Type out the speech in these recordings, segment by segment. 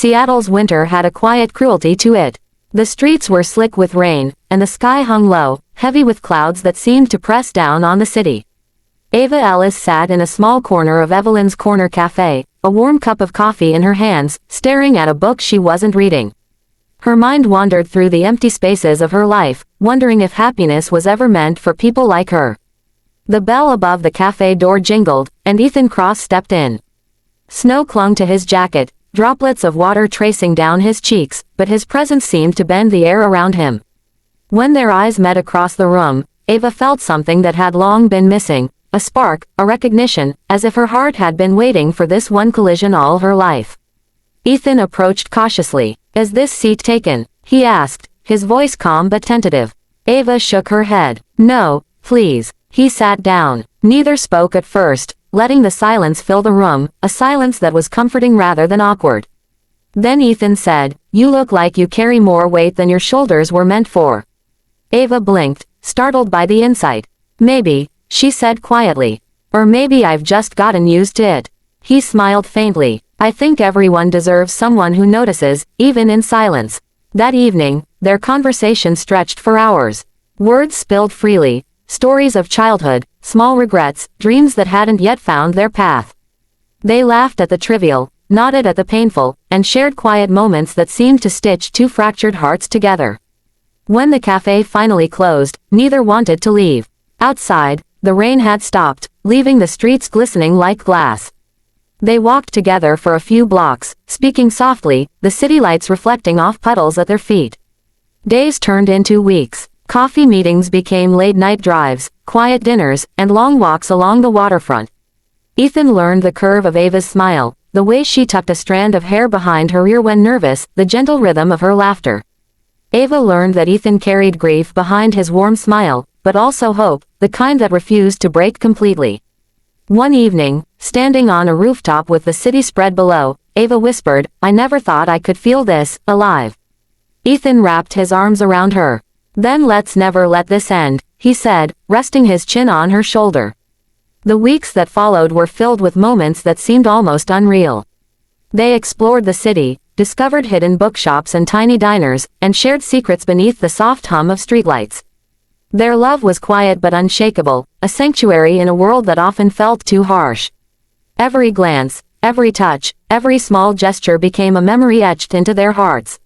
Seattle's winter had a quiet cruelty to it. The streets were slick with rain, and the sky hung low, heavy with clouds that seemed to press down on the city. Ava Ellis sat in a small corner of Evelyn's Corner Cafe, a warm cup of coffee in her hands, staring at a book she wasn't reading. Her mind wandered through the empty spaces of her life, wondering if happiness was ever meant for people like her. The bell above the cafe door jingled, and Ethan Cross stepped in. Snow clung to his jacket, droplets of water tracing down his cheeks, but his presence seemed to bend the air around him. When their eyes met across the room, Ava felt something that had long been missing, a spark, a recognition, as if her heart had been waiting for this one collision all her life. Ethan approached cautiously. "Is this seat taken?" he asked, his voice calm but tentative. Ava shook her head. "No, please." He sat down. Neither spoke at first, letting the silence fill the room, a silence that was comforting rather than awkward. Then Ethan said, "You look like you carry more weight than your shoulders were meant for." Ava blinked, startled by the insight. "Maybe," she said quietly. "Or maybe I've just gotten used to it." He smiled faintly. "I think everyone deserves someone who notices, even in silence." That evening, their conversation stretched for hours. Words spilled freely, stories of childhood, small regrets, dreams that hadn't yet found their path. They laughed at the trivial, nodded at the painful, and shared quiet moments that seemed to stitch two fractured hearts together. When the cafe finally closed, neither wanted to leave. Outside, the rain had stopped, leaving the streets glistening like glass. They walked together for a few blocks, speaking softly, the city lights reflecting off puddles at their feet. Days turned into weeks. Coffee meetings became late-night drives, quiet dinners, and long walks along the waterfront. Ethan learned the curve of Ava's smile, the way she tucked a strand of hair behind her ear when nervous, the gentle rhythm of her laughter. Ava learned that Ethan carried grief behind his warm smile, but also hope, the kind that refused to break completely. One evening, standing on a rooftop with the city spread below, Ava whispered, "I never thought I could feel this, alive." Ethan wrapped his arms around her. "Then let's never let this end," he said, resting his chin on her shoulder. The weeks that followed were filled with moments that seemed almost unreal. They explored the city, discovered hidden bookshops and tiny diners, and shared secrets beneath the soft hum of streetlights. Their love was quiet but unshakable, a sanctuary in a world that often felt too harsh. Every glance, every touch, every small gesture became a memory etched into their hearts.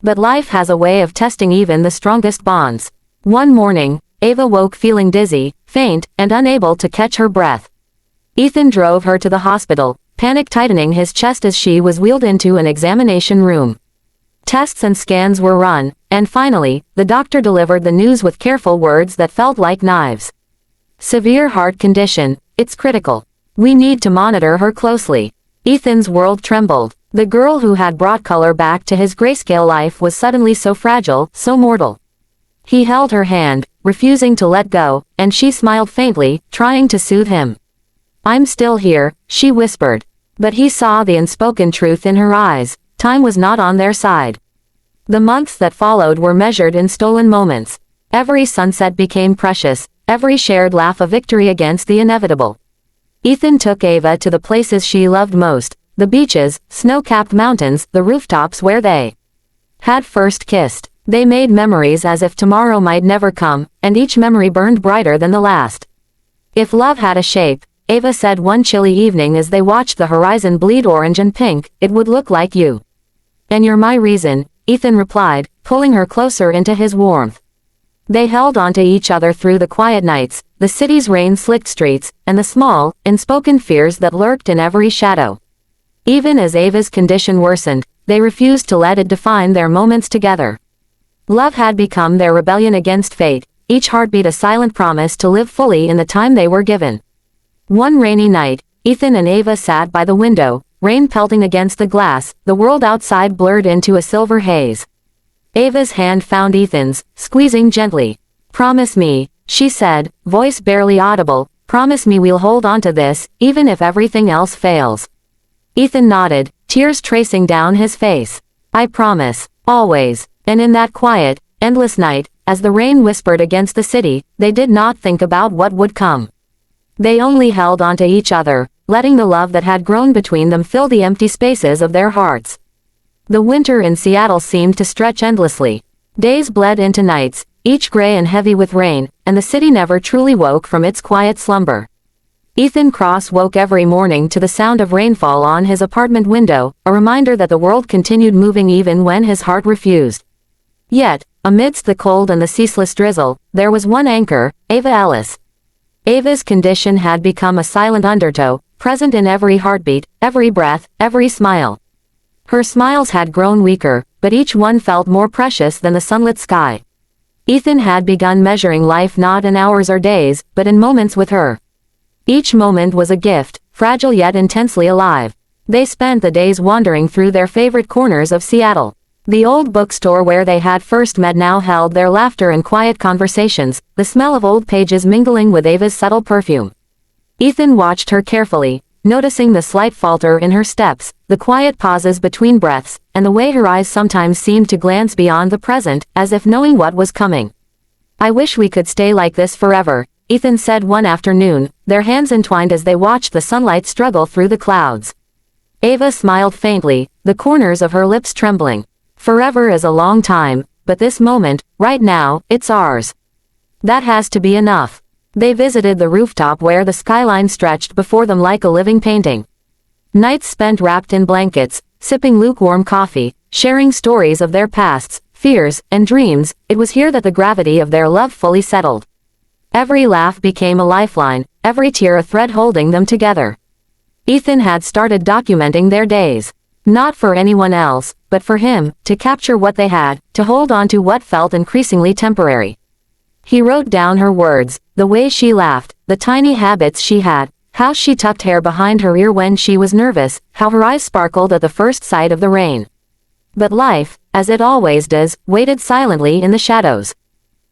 But life has a way of testing even the strongest bonds. One morning, Ava woke feeling dizzy, faint, and unable to catch her breath. Ethan drove her to the hospital, panic tightening his chest as she was wheeled into an examination room. Tests and scans were run, and finally, the doctor delivered the news with careful words that felt like knives. "Severe heart condition, it's critical. We need to monitor her closely." Ethan's world trembled. The girl who had brought color back to his grayscale life was suddenly so fragile, so mortal. He held her hand, refusing to let go, and she smiled faintly, trying to soothe him. "I'm still here," she whispered. But he saw the unspoken truth in her eyes. Time was not on their side. The months that followed were measured in stolen moments. Every sunset became precious, every shared laugh a victory against the inevitable. Ethan took Ava to the places she loved most, the beaches, snow-capped mountains, the rooftops where they had first kissed. They made memories as if tomorrow might never come, and each memory burned brighter than the last. "If love had a shape," Ava said one chilly evening as they watched the horizon bleed orange and pink, "it would look like you." "And you're my reason," Ethan replied, pulling her closer into his warmth. They held onto each other through the quiet nights, the city's rain-slicked streets, and the small, unspoken fears that lurked in every shadow. Even as Ava's condition worsened, they refused to let it define their moments together. Love had become their rebellion against fate, each heartbeat a silent promise to live fully in the time they were given. One rainy night, Ethan and Ava sat by the window, rain pelting against the glass, the world outside blurred into a silver haze. Ava's hand found Ethan's, squeezing gently. "Promise me," she said, voice barely audible, "promise me we'll hold on to this, even if everything else fails." Ethan nodded, tears tracing down his face. "I promise, always." And in that quiet, endless night, as the rain whispered against the city, they did not think about what would come. They only held onto each other, letting the love that had grown between them fill the empty spaces of their hearts. The winter in Seattle seemed to stretch endlessly. Days bled into nights, each gray and heavy with rain, and the city never truly woke from its quiet slumber. Ethan Cross woke every morning to the sound of rainfall on his apartment window, a reminder that the world continued moving even when his heart refused. Yet, amidst the cold and the ceaseless drizzle, there was one anchor, Ava Alice. Ava's condition had become a silent undertow, present in every heartbeat, every breath, every smile. Her smiles had grown weaker, but each one felt more precious than the sunlit sky. Ethan had begun measuring life not in hours or days, but in moments with her. Each moment was a gift, fragile yet intensely alive. They spent the days wandering through their favorite corners of Seattle. The old bookstore where they had first met now held their laughter and quiet conversations, the smell of old pages mingling with Ava's subtle perfume. Ethan watched her carefully, noticing the slight falter in her steps, the quiet pauses between breaths, and the way her eyes sometimes seemed to glance beyond the present, as if knowing what was coming. "I wish we could stay like this forever," Ethan said one afternoon, their hands entwined as they watched the sunlight struggle through the clouds. Ava smiled faintly, the corners of her lips trembling. "Forever is a long time, but this moment, right now, it's ours. That has to be enough." They visited the rooftop where the skyline stretched before them like a living painting. Nights spent wrapped in blankets, sipping lukewarm coffee, sharing stories of their pasts, fears, and dreams, it was here that the gravity of their love fully settled. Every laugh became a lifeline, every tear a thread holding them together. Ethan had started documenting their days. Not for anyone else, but for him, to capture what they had, to hold on to what felt increasingly temporary. He wrote down her words, the way she laughed, the tiny habits she had, how she tucked hair behind her ear when she was nervous, how her eyes sparkled at the first sight of the rain. But life, as it always does, waited silently in the shadows.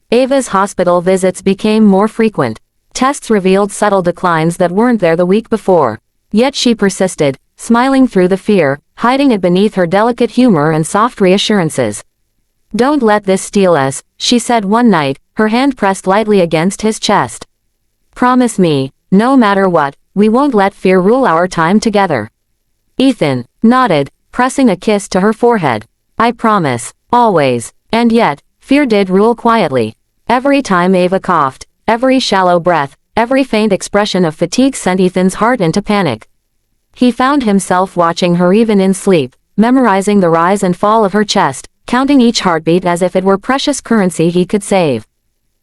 Ava's hospital visits became more frequent. Tests revealed subtle declines that weren't there the week before. Yet she persisted, smiling through the fear, hiding it beneath her delicate humor and soft reassurances. "Don't let this steal us," she said one night, her hand pressed lightly against his chest. "Promise me, no matter what, we won't let fear rule our time together." Ethan nodded, pressing a kiss to her forehead. "I promise, always." And yet, fear did rule quietly. Every time Ava coughed, every shallow breath, every faint expression of fatigue sent Ethan's heart into panic. He found himself watching her even in sleep, memorizing the rise and fall of her chest, counting each heartbeat as if it were precious currency he could save.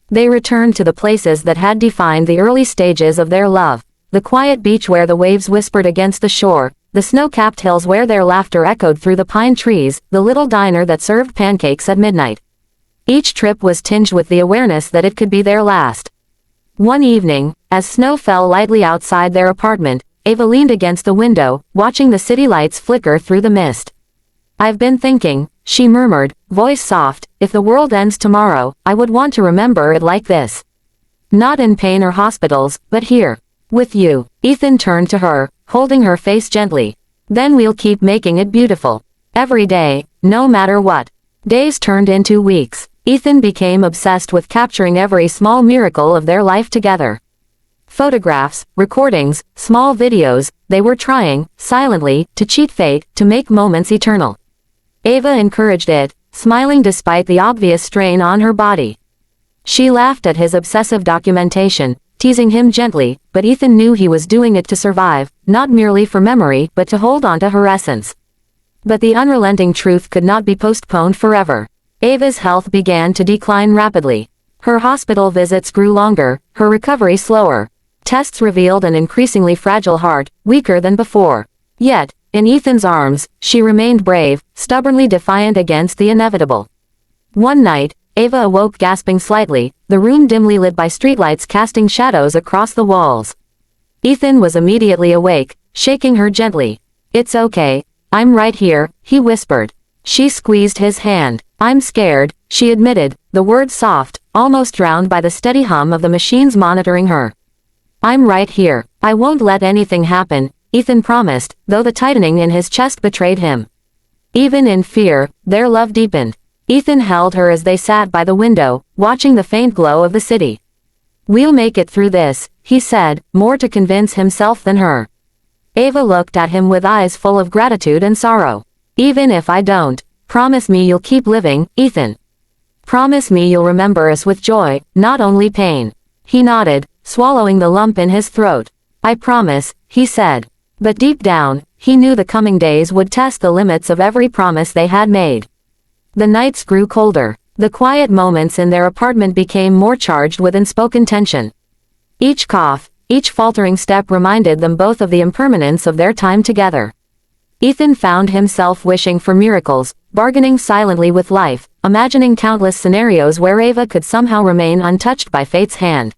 They returned to the places that had defined the early stages of their love, the quiet beach where the waves whispered against the shore, the snow-capped hills where their laughter echoed through the pine trees, the little diner that served pancakes at midnight. Each trip was tinged with the awareness that it could be their last. One evening, as snow fell lightly outside their apartment, Ava leaned against the window, watching the city lights flicker through the mist. "I've been thinking," she murmured, voice soft, "if the world ends tomorrow, I would want to remember it like this. Not in pain or hospitals, but here. With you." Ethan turned to her, holding her face gently. "Then we'll keep making it beautiful. Every day, no matter what." Days turned into weeks. Ethan became obsessed with capturing every small miracle of their life together. Photographs, recordings, small videos, they were trying, silently, to cheat fate, to make moments eternal. Ava encouraged it, smiling despite the obvious strain on her body. She laughed at his obsessive documentation, teasing him gently, but Ethan knew he was doing it to survive, not merely for memory but to hold on to her essence. But the unrelenting truth could not be postponed forever. Ava's health began to decline rapidly. Her hospital visits grew longer, her recovery slower. Tests revealed an increasingly fragile heart, weaker than before. Yet, in Ethan's arms, she remained brave, stubbornly defiant against the inevitable. One night, Ava awoke gasping slightly, the room dimly lit by streetlights casting shadows across the walls. Ethan was immediately awake, shaking her gently. "It's okay. I'm right here," he whispered. She squeezed his hand. "I'm scared," she admitted, the words soft, almost drowned by the steady hum of the machines monitoring her. "I'm right here. I won't let anything happen," Ethan promised, though the tightening in his chest betrayed him. Even in fear, their love deepened. Ethan held her as they sat by the window, watching the faint glow of the city. "We'll make it through this," he said, more to convince himself than her. Ava looked at him with eyes full of gratitude and sorrow. Even if I don't, promise me you'll keep living, Ethan. Promise me you'll remember us with joy, not only pain. He nodded, swallowing the lump in his throat. I promise, he said. But deep down, he knew the coming days would test the limits of every promise they had made. The nights grew colder. The quiet moments in their apartment became more charged with unspoken tension. Each cough, each faltering step reminded them both of the impermanence of their time together. Ethan found himself wishing for miracles, bargaining silently with life, imagining countless scenarios where Ava could somehow remain untouched by fate's hand.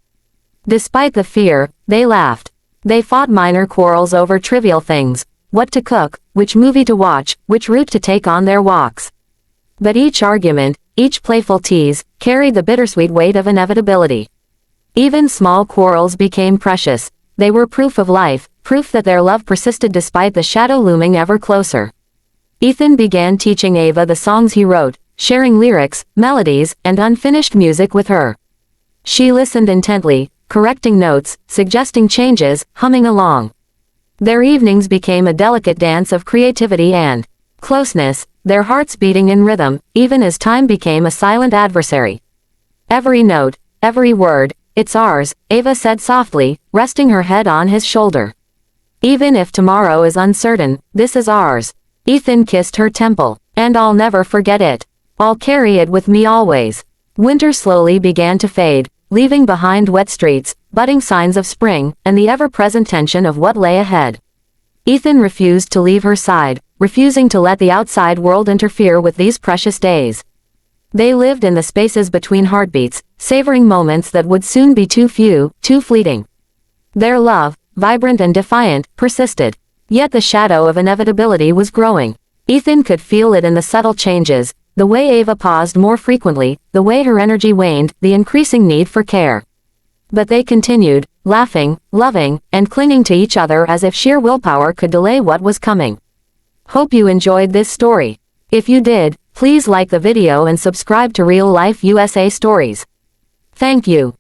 Despite the fear, they laughed. They fought minor quarrels over trivial things, what to cook, which movie to watch, which route to take on their walks. But each argument, each playful tease, carried the bittersweet weight of inevitability. Even small quarrels became precious. They were proof of life, proof that their love persisted despite the shadow looming ever closer. Ethan began teaching Ava the songs he wrote, sharing lyrics, melodies, and unfinished music with her. She listened intently, correcting notes, suggesting changes, humming along. Their evenings became a delicate dance of creativity and closeness, their hearts beating in rhythm, even as time became a silent adversary. Every note, every word, it's ours, Ava said softly, resting her head on his shoulder. Even if tomorrow is uncertain, this is ours. Ethan kissed her temple. And I'll never forget it. I'll carry it with me always. Winter slowly began to fade, leaving behind wet streets, budding signs of spring, and the ever-present tension of what lay ahead. Ethan refused to leave her side, refusing to let the outside world interfere with these precious days. They lived in the spaces between heartbeats, savoring moments that would soon be too few, too fleeting. Their love, vibrant and defiant, persisted. Yet the shadow of inevitability was growing. Ethan could feel it in the subtle changes, the way Ava paused more frequently, the way her energy waned, the increasing need for care. But they continued, laughing, loving, and clinging to each other as if sheer willpower could delay what was coming. Hope you enjoyed this story. If you did, please like the video and subscribe to Real Life USA Stories. Thank you.